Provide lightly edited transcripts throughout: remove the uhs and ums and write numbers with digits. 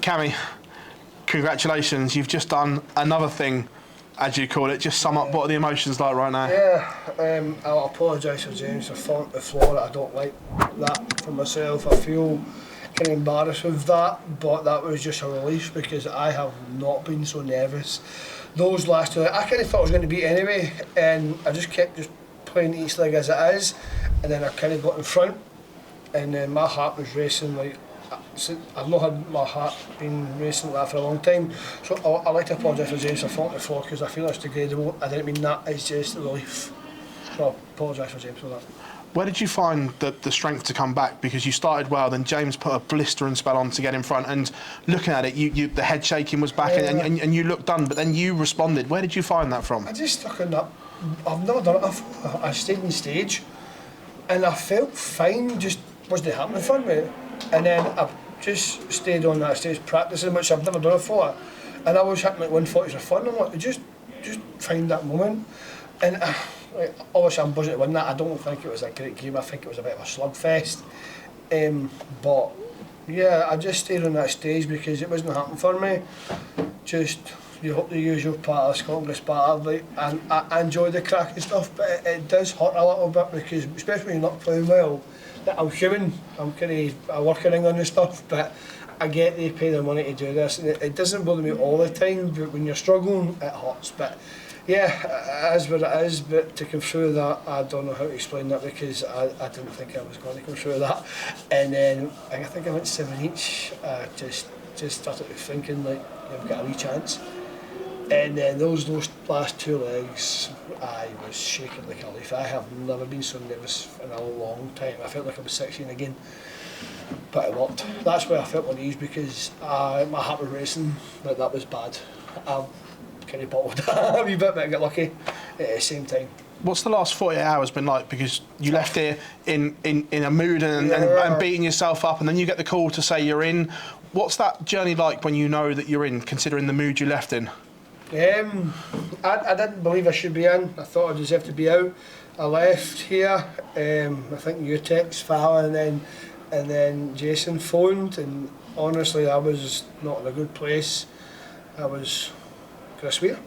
Cammy, congratulations. You've just done another thing, as you call it. Just sum up, what are the emotions like right now? Yeah, I'll apologise for James for falling to the floor. I don't like that for myself. I feel kind of embarrassed with that, but that was just a relief because I have not been so nervous. Those last two, I kind of thought I was going to beat anyway, and I just kept playing each leg as it is, and then I kind of got in front, and then my heart was racing like. I've not had my heart been racing like that for a long time, so I'd like to apologise for James for falling to the floor because I feel it's degradable. I didn't mean that, it's just a relief. So I apologise for James for that. Where did you find the strength to come back? Because you started well, then James put a blistering spell on to get in front, and looking at it, you the head shaking was back, and you looked done, but then you responded. Where did you find that from? I just stuck in that. I've never done it before. I stayed on stage, and I felt fine, just wasn't happening in front of me. And then I just stayed on that stage practicing, which I've never done before. And I was hitting like 140s for fun. I'm like, just find that moment. And obviously I'm buzzing to win that. I don't think it was a great game. I think it was a bit of a slugfest. But yeah, I just stayed on that stage because it wasn't happening for me. Just the usual part of Scotland Sparta, and I enjoy the crack and stuff, but it does hurt a little bit because, especially when you're not playing well. I'm human, I work in England and stuff, but I get they pay their money to do this, and it doesn't bother me all the time, but when you're struggling, it hurts. But yeah, it is what it is, but to come through that, I don't know how to explain that because I didn't think I was going to come through that. And then I think I went 7 each, just started thinking like, you've got a wee chance. And then those last two legs, I was shaking like a leaf. I have never been so nervous in a long time. I felt like I was 16 again, but it worked. That's where I felt at ease because my heart was racing, but that was bad. I kind of bottled that a wee bit, but I got lucky at the same time. What's the last 48 hours been like? Because you left here in a mood and beating yourself up, and then you get the call to say you're in. What's that journey like when you know that you're in, considering the mood you left in? I didn't believe I should be in. I thought I deserved to be out. I left here. I think you text Fal and then Jason phoned, and honestly I was not in a good place. I was, can I swear?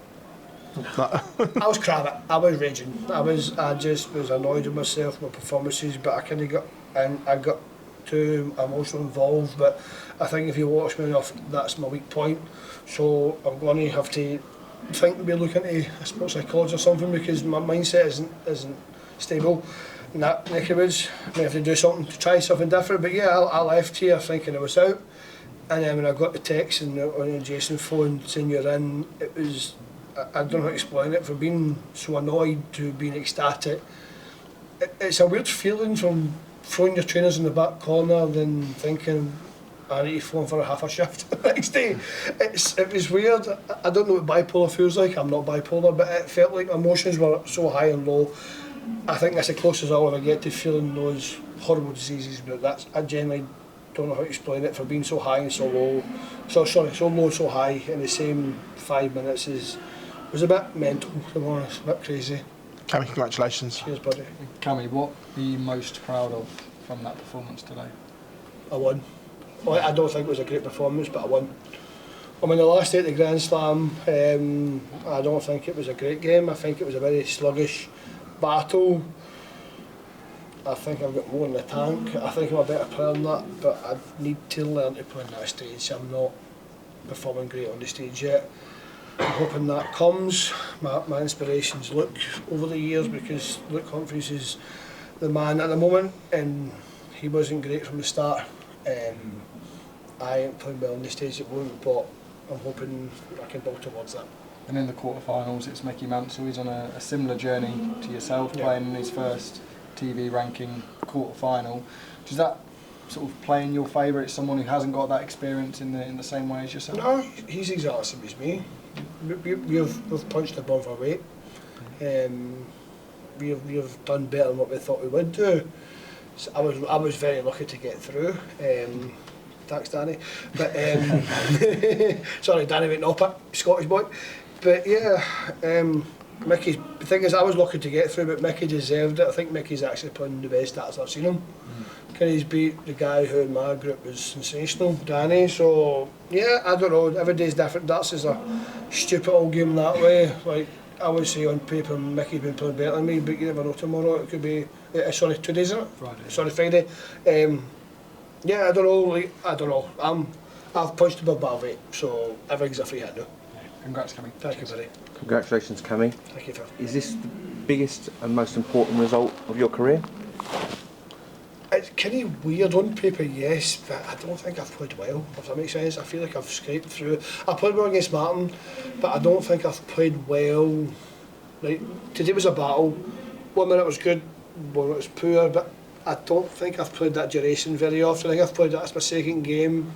I was crabbing. I was raging. I just was annoyed with myself, my performances, but I got too emotional involved. But I think if you watch me enough, that's my weak point. So I'm going to have to think maybe look into a sports psychologist or something because my mindset isn't stable in that neck of woods. I may have to do something to try something different. But yeah, I left here thinking I was out, and then when I got the text and when Jason phoned saying you're in, it was, I don't know how to explain it, from being so annoyed to being ecstatic. It's a weird feeling from throwing your trainers in the back corner then thinking I need to phone for a half a shift the next day. It was weird. I don't know what bipolar feels like. I'm not bipolar, but it felt like my emotions were so high and low. I think that's the closest I'll ever get to feeling those horrible diseases, but I genuinely don't know how to explain it, for being so high and so low. So low, so high in the same 5 minutes was a bit mental, to be honest, a bit crazy. Cammy, congratulations. Cheers, buddy. Cammy, what are you most proud of from that performance today? I won. Well, I don't think it was a great performance, but I won. I'm in the last day at the Grand Slam. I don't think it was a great game. I think it was a very sluggish battle. I think I've got more in the tank. I think I'm a better player than that, but I need to learn to play on that stage. I'm not performing great on the stage yet. I'm hoping that comes. My inspiration's Luke over the years, because Luke Humphries is the man at the moment, and he wasn't great from the start. I ain't playing well on the stage at the moment, but I'm hoping I can build towards that. And in the quarterfinals, it's Mickey Mansell. He's on a similar journey to yourself, playing in his first TV ranking quarterfinal. Does that sort of play in your favour? It's someone who hasn't got that experience in the same way as yourself? No, he's exactly the same as me. We've punched above our weight. We've done better than what we thought we would do. So I was very lucky to get through. Thanks, Danny. But sorry, Danny went up it, Scottish boy. But yeah, Mickey, the thing is, I was lucky to get through, but Mickey deserved it. I think Mickey's actually playing the best darts I've seen him. He's beat the guy who in my group was sensational, Danny. So yeah, I don't know. Every day's different. Darts is a stupid old game that way. Like I would say on paper, Mickey's been playing better than me, but you never know. Tomorrow it could be. Sorry, 2 days, isn't it? Friday. Sorry, Friday. Yeah, I don't know. Like I don't know. I've punched above it, so everything's a free hit now. Congrats, Cammy. Thank you, buddy. Congratulations, Cammy. Thank you, Phil. Is this the biggest and most important result of your career? It's kind of weird on paper, yes, but I don't think I've played well, if that makes sense. I feel like I've scraped through. I played well against Martin, but I don't think I've played well. Like, today was a battle. 1 minute was good, 1 minute was poor, but I don't think I've played that duration very often. I think I've played that as my second game,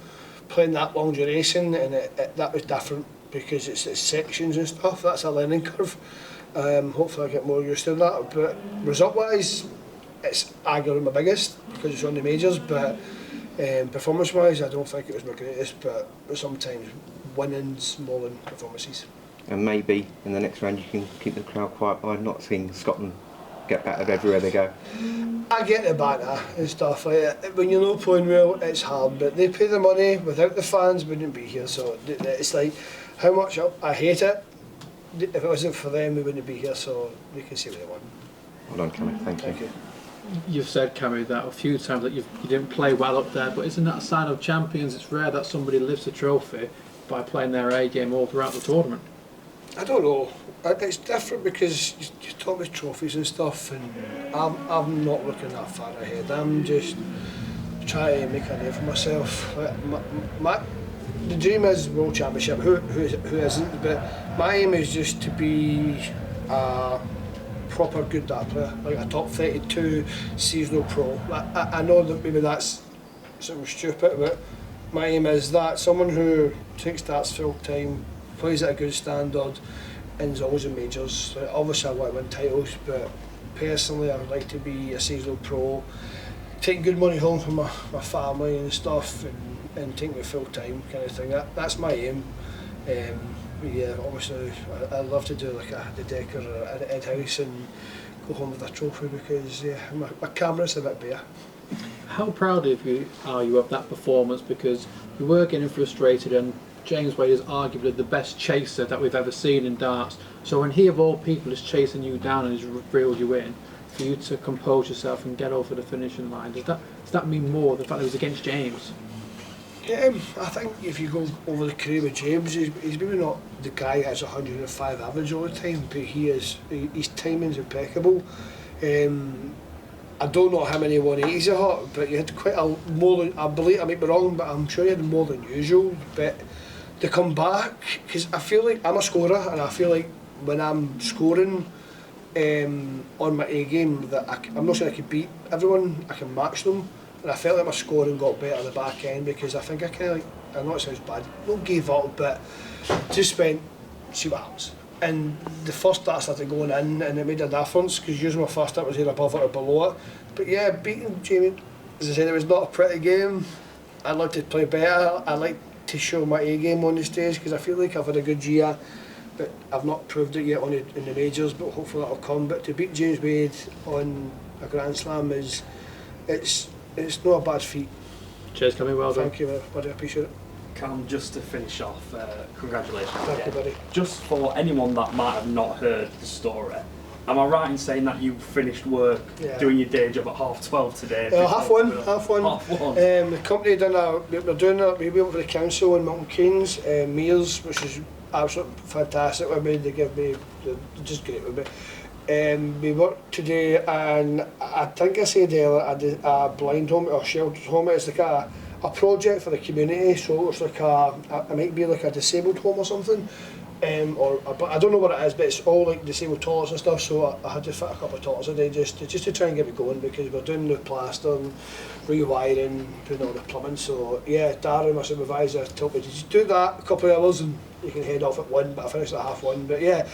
playing that long duration, and that was different because it's sections and stuff. That's a learning curve. Hopefully I get more used to that, but result-wise, it's arguably my biggest because it's on the majors, but performance-wise I don't think it was my greatest, but sometimes winning's more than performances. And maybe in the next round you can keep the crowd quiet by not seeing Scotland get battered everywhere they go. I get the banter and stuff like that. When you're not playing well, it's hard, but they pay the money. Without the fans, we wouldn't be here, so it's like how much I hate it. If it wasn't for them, we wouldn't be here, so they can say what they want. Well done, Cammy. Thank you. You've said, Cammy, that a few times that you didn't play well up there, but isn't that a sign of champions? It's rare that somebody lifts a trophy by playing their A game all throughout the tournament. I don't know. It's different because you talk about trophies and stuff, and I'm not looking that far ahead. I'm just trying to make a name for myself. The dream is World Championship. Who isn't? But my aim is just to be a proper good dart player, like a top 32 seasonal pro. I know that maybe that's something stupid, but my aim is that someone who takes darts full time, plays at a good standard, and is always in majors. Like, obviously I want to win titles, but personally I would like to be a seasonal pro, take good money home for my family and stuff, and take me full time kind of thing. That's my aim. Yeah, obviously I'd love to do like the deck or an Ed House and go home with a trophy because yeah, my camera's a bit bare. How proud of you are you of that performance? Because you were getting frustrated, and James Wade is arguably the best chaser that we've ever seen in darts. So when he of all people is chasing you down and has reeled you in, for you to compose yourself and get over the finishing line, does that mean more the fact that it was against James? I think if you go over the career with James, he's maybe not the guy that has 105 average all the time, but his timing's impeccable. I don't know how many 180s he had, but you had quite a more than, I believe, I might be wrong, but I'm sure he had more than usual. But to come back, because I feel like I'm a scorer, and I feel like when I'm scoring on my A game, that I'm not saying I can beat everyone, I can match them. And I felt like my scoring got better at the back end because I think I kind of I know it sounds bad, not gave up, but just went, see what happens. And the first dart started going in, and it made a difference because usually my first dart was either above it or below it. But yeah, beating Jamie, as I said, it was not a pretty game. I'd like to play better. I like to show my A game on the stage because I feel like I've had a good year, but I've not proved it yet in the majors. But hopefully that'll come. But to beat James Wade on a Grand Slam it's not a bad feat. Cheers, Cammy, well done. Thank you, buddy, I appreciate it. Cam, just to finish off, congratulations. Thank you, buddy. Just for anyone that might have not heard the story, am I right in saying that you finished work doing your day job at 12:30 today? Half one. The company we went for the council in Milton Keynes, meals, which is absolutely fantastic with me. They give me, they're just great with me. We worked today, and I think I said earlier I did a blind home or sheltered home. It's like a project for the community, so it's like it might be like a disabled home or something, but I don't know what it is, but it's all like disabled toilets and stuff, so I had to fit a couple of toilets a day just to try and get me going because we're doing the plaster and rewiring, putting all the plumbing. So yeah, Darren, my supervisor, told me, did you do that a couple of hours and you can head off at 1, but I finished at 1:30, but yeah.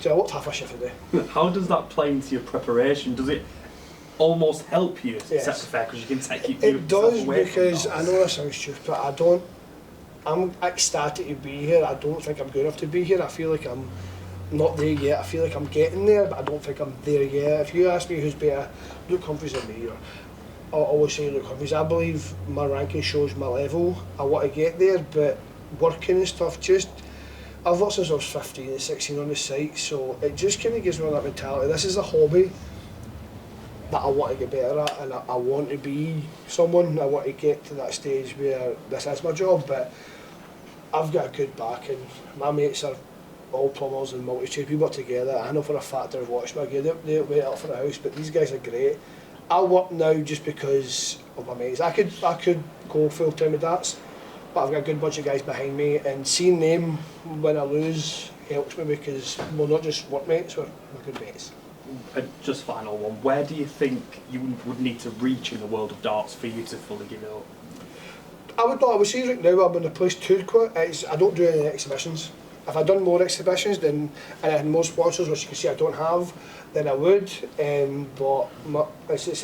So I worked half a shift a day. How does that play into your prepreration? Does it almost help you Yes. set the fair because you can take It does, away because from I know that sounds stupid, but I'm ecstatic to be here. I don't think I'm good enough to be here. I feel like I'm not there yet. I feel like I'm getting there, but I don't think I'm there yet. If you ask me who's better, Luke Humphries or me, I'll always say Luke Humphries. I believe my ranking shows my level. I want to get there, but working and stuff, I've worked since I was 15 and 16 on the site, so it just kind of gives me that mentality. This is a hobby that I want to get better at, and I want to be someone. I want to get to that stage where this is my job, but I've got a good backing. My mates are all plumbers and multi-trade. We work together. I know for a fact they're watching me. They wait up for the house, but these guys are great. I work now just because of my mates. I could go full time with darts, but I've got a good bunch of guys behind me, and seeing them when I lose helps me because we're not just workmates, we're good mates. Just final one, where do you think you would need to reach in the world of darts for you to fully give it up? I would say right now I'm in a place to quit. I don't do any exhibitions. If I'd done more exhibitions and I had more sponsors, which you can see I don't have, then I would. But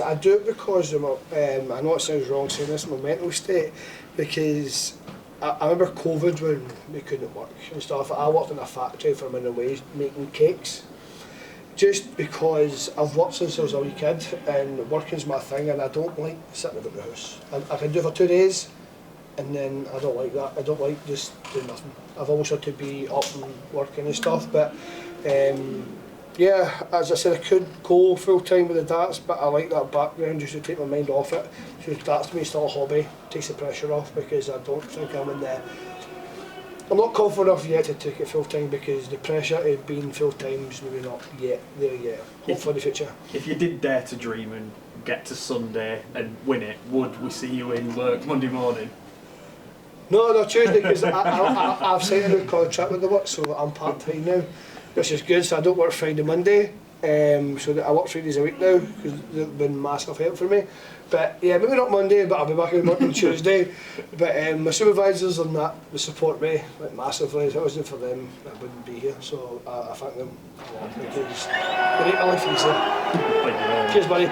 I do it because of I know it sounds wrong saying this, my mental state, because I remember COVID when we couldn't work and stuff. I worked in a factory for minimum wage making cakes. Just because I've worked since I was a wee kid and working's my thing, and I don't like sitting about the house. I can do it for 2 days and then I don't like that. I don't like just doing nothing. I've always had to be up and working and stuff, but yeah, as I said, I could go full time with the darts, but I like that background just to take my mind off it. So darts to me is still a hobby, takes the pressure off, because I don't think I'm not confident enough yet to take it full time, because the pressure of being full time is maybe not yet there yet. Hope for the future. If you did dare to dream and get to Sunday and win it, would we see you in work Monday morning? No, Tuesday, because I've signed a new contract with the work, so I'm part time now, which is good. So I don't work Friday, Monday. So I work 3 days a week now because they've been massive help for me. But yeah, maybe not Monday, but I'll be back in work on Tuesday. But my supervisors and that, they support me like massively. If it wasn't for them, I wouldn't be here. So I thank them a lot because they make my life easier. Cheers, buddy.